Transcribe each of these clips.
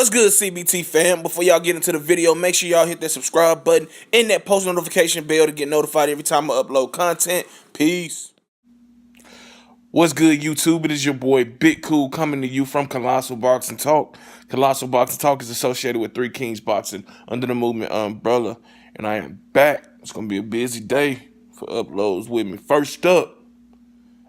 What's good, CBT fam? Before y'all get into the video, make sure y'all hit that subscribe button and that post notification bell to get notified every time I upload content. Peace. What's good, YouTube? It is your boy Big Cool coming to you from Colossal Boxing Talk. Colossal Boxing Talk is associated with Three Kings Boxing under the movement umbrella, and I am back. It's gonna be a busy day for uploads with me. First up,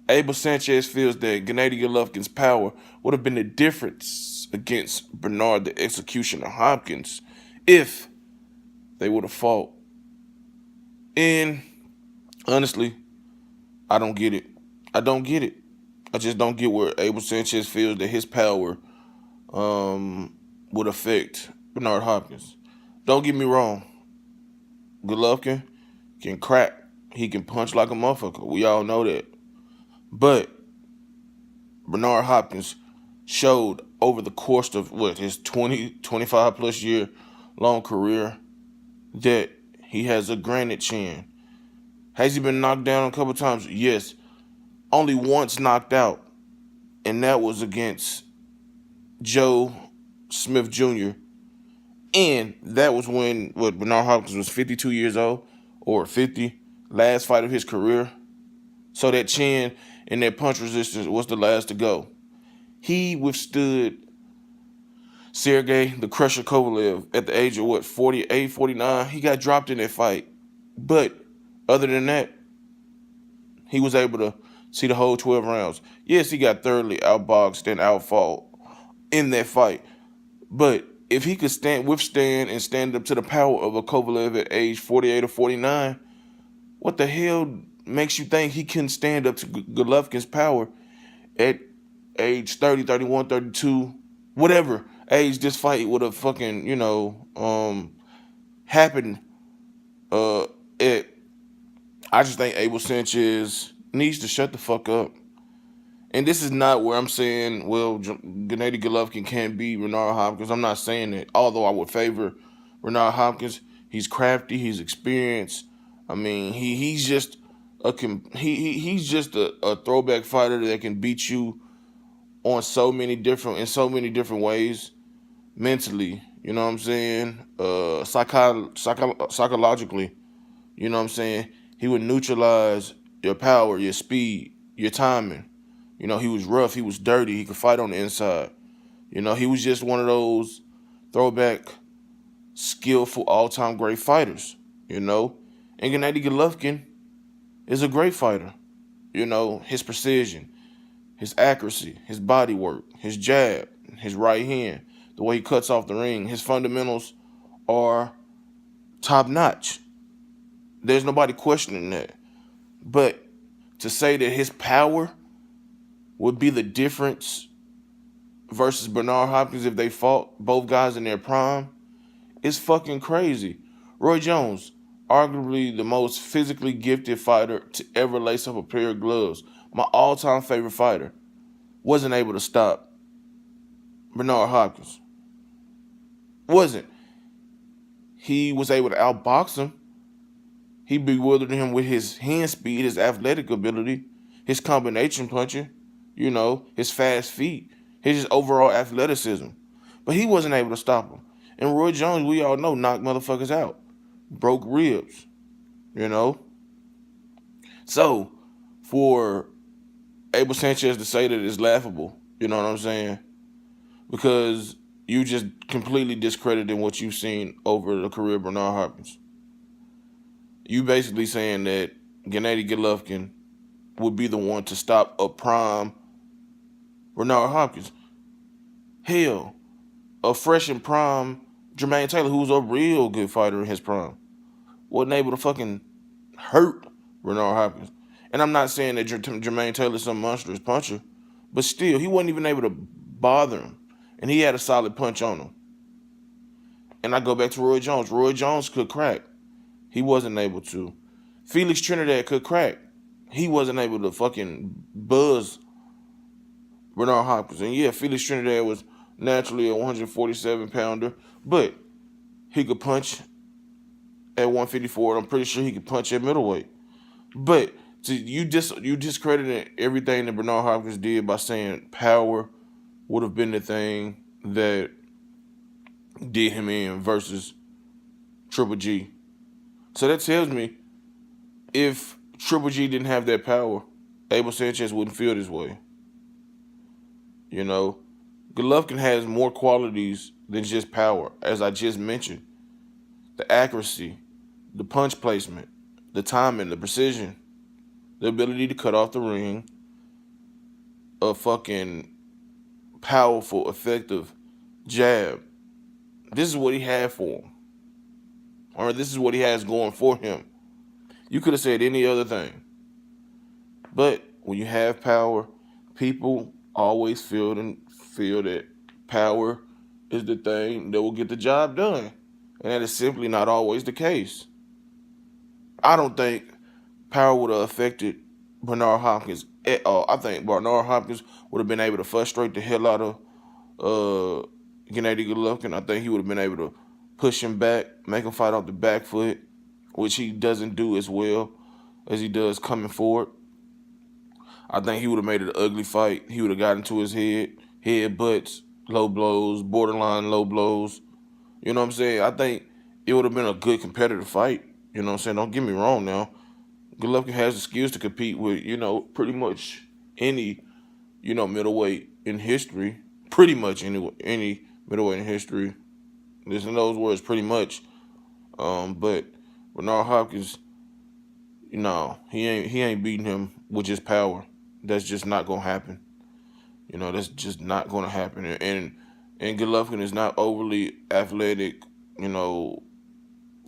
Abel Sanchez feels that Gennady Golovkin's power would have been the difference against Bernard the Executioner Hopkins if they would have fought. And honestly, I don't get it. I don't get it. I just don't get where Abel Sanchez feels that his power would affect Bernard Hopkins. Don't get me wrong. Golovkin can crack. He can punch like a motherfucker. We all know that. But Bernard Hopkins showed over the course of his 25 plus year long career that he has a granite chin. Has he been knocked down a couple times? Yes. Only once knocked out, and that was against Joe Smith Jr. And that was when Bernard Hopkins was 52 years old, or 50, last fight of his career. So that chin and that punch resistance was the last to go. He withstood Sergey the Crusher Kovalev at the age of 48, 49. He got dropped in that fight. But other than that, he was able to see the whole 12 rounds. Yes, he got thoroughly outboxed and outfought in that fight. But if he could withstand and stand up to the power of a Kovalev at age 48 or 49, what the hell makes you think he couldn't stand up to Golovkin's power at age 30, 31, 32, whatever age this fight would have fucking, happened I just think Abel Sanchez needs to shut the fuck up. And this is not where I'm saying, well, Gennady Golovkin can't beat Bernard Hopkins. I'm not saying that. Although I would favor Bernard Hopkins. He's crafty. He's experienced. I mean, he's just a throwback fighter that can beat you on in so many different ways, mentally. You know what I'm saying? Psychologically. You know what I'm saying? He would neutralize your power, your speed, your timing. You know, he was rough. He was dirty. He could fight on the inside. You know, he was just one of those throwback, skillful, all-time great fighters, And Gennady Golovkin is a great fighter. His precision, his accuracy, his body work, his jab, his right hand, the way he cuts off the ring, his fundamentals are top-notch. There's nobody questioning that. But to say that his power would be the difference versus Bernard Hopkins if they fought both guys in their prime is fucking crazy. Roy Jones, arguably the most physically gifted fighter to ever lace up a pair of gloves, my all-time favorite fighter, wasn't able to stop Bernard Hopkins. Wasn't. He was able to outbox him. He bewildered him with his hand speed, his athletic ability, his combination punching, his fast feet, his overall athleticism. But he wasn't able to stop him. And Roy Jones, we all know, knocked motherfuckers out. Broke ribs, So, for Abel Sanchez to say that is laughable, you know what I'm saying? Because you just completely discredited what you've seen over the career of Bernard Hopkins. You basically saying that Gennady Golovkin would be the one to stop a prime Bernard Hopkins. Hell, a fresh and prime Jermaine Taylor, who was a real good fighter in his prime, wasn't able to fucking hurt Bernard Hopkins. And I'm not saying that Jermaine Taylor's some monstrous puncher, but still, he wasn't even able to bother him. And he had a solid punch on him. And I go back to Roy Jones. Roy Jones could crack. He wasn't able to. Felix Trinidad could crack. He wasn't able to fucking buzz Bernard Hopkins. And yeah, Felix Trinidad was naturally a 147-pounder, but he could punch at 154. I'm pretty sure he could punch at middleweight. But you discredited everything that Bernard Hopkins did by saying power would have been the thing that did him in versus Triple G. So that tells me if Triple G didn't have that power, Abel Sanchez wouldn't feel this way. You know, Golovkin has more qualities than just power, as I just mentioned. The accuracy, the punch placement, the timing, the precision, the ability to cut off the ring, a fucking powerful, effective jab. This is what he had for him. Or this is what he has going for him. You could have said any other thing. But when you have power, people always feel that power is the thing that will get the job done. And that is simply not always the case. I don't think power would have affected Bernard Hopkins at all. I think Bernard Hopkins would have been able to frustrate the hell out of Gennady Golovkin. I think he would have been able to push him back, make him fight off the back foot, which he doesn't do as well as he does coming forward. I think he would have made it an ugly fight. He would have got into his head butts, low blows, borderline low blows. You know what I'm saying? I think it would have been a good competitive fight. You know what I'm saying? Don't get me wrong now. Golovkin has the skills to compete with, pretty much any, middleweight in history. Pretty much any middleweight in history. Listen to those words, pretty much. But Bernard Hopkins, he ain't beating him with just power. That's just not gonna happen. That's just not gonna happen. And Golovkin is not overly athletic,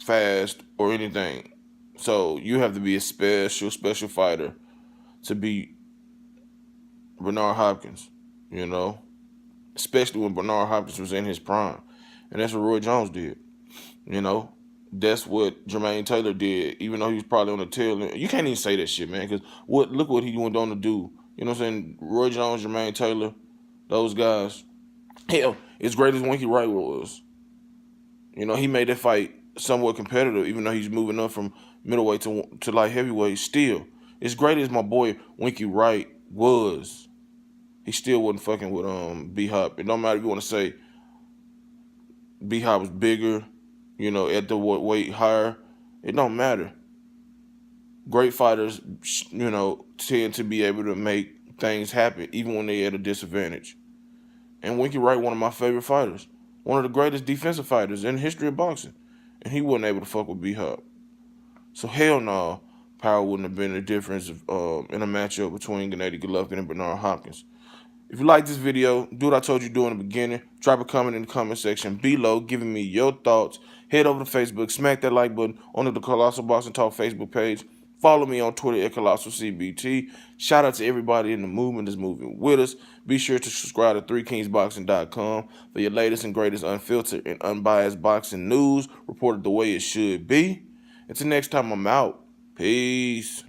fast or anything. So you have to be a special fighter to beat Bernard Hopkins, especially when Bernard Hopkins was in his prime. And that's what Roy Jones did. That's what Jermaine Taylor did, even though he was probably on the tail end. You can't even say that shit, man, because look what he went on to do. You know what I'm saying? Roy Jones, Jermaine Taylor, those guys. Hell, as great as Winky Wright was, he made that fight somewhat competitive, even though he's moving up from middleweight to light heavyweight. Still, as great as my boy Winky Wright was, he still wasn't fucking with Bhop. It don't matter if you want to say Bhop was bigger, at the weight higher. It don't matter. Great fighters, tend to be able to make things happen, even when they're at a disadvantage. And Winky Wright, one of my favorite fighters, one of the greatest defensive fighters in the history of boxing, and he wasn't able to fuck with Bhop. So hell no, power wouldn't have been the difference in a matchup between Gennady Golovkin and Bernard Hopkins. If you like this video, do what I told you to do in the beginning. Drop a comment in the comment section below, giving me your thoughts. Head over to Facebook, smack that like button on the Colossal Boxing Talk Facebook page. Follow me on Twitter at ColossalCBT. Shout out to everybody in the movement that's moving with us. Be sure to subscribe to 3kingsboxing.com for your latest and greatest unfiltered and unbiased boxing news reported the way it should be. Until next time, I'm out. Peace.